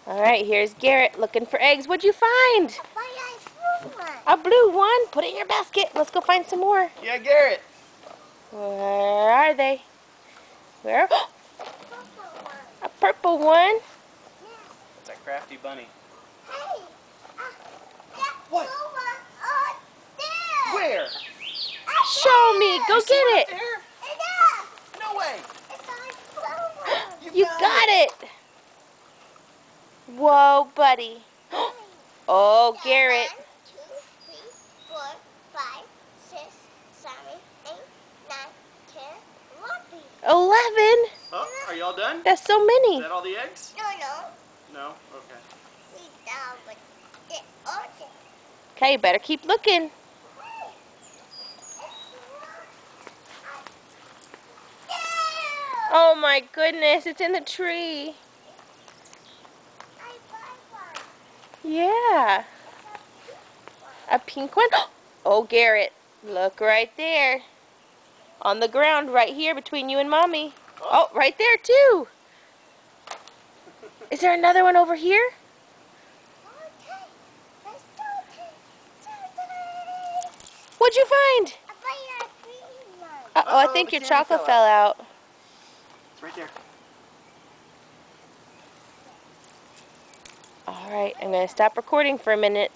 All right, here's Garrett looking for eggs. What'd you find? A blue one. A blue one? Put it in your basket. Let's go find some more. Yeah, Garrett. Where are they? Where? Purple one. A purple one. Yes. It's a crafty bunny. Hey, that What? blue one up there. Where? Up Show me. there. Go You see get it up it. there? It is. No way. It's a blue one. You You got it. Whoa, buddy. Oh, Garrett. 1, 2, 3, 4, 5, 6, 7, 8, 9, 10, 11. 11? Oh, are you all done? That's so Is many. that all the eggs? No. No? Okay. We down with the other. Okay, you better keep looking. Hey, it's not. Oh my goodness, it's in the tree. I buy one. Yeah. A pink one? Oh, Garrett, look right there. On the ground right here between you and Mommy. Oh, right there too. Is there another one over here? Okay, let's go. What'd you find? I buy a green one. Uh-oh, I Uh-oh, think the your candy chocolate fell fell out. It's right there. All right, I'm going to stop recording for a minute.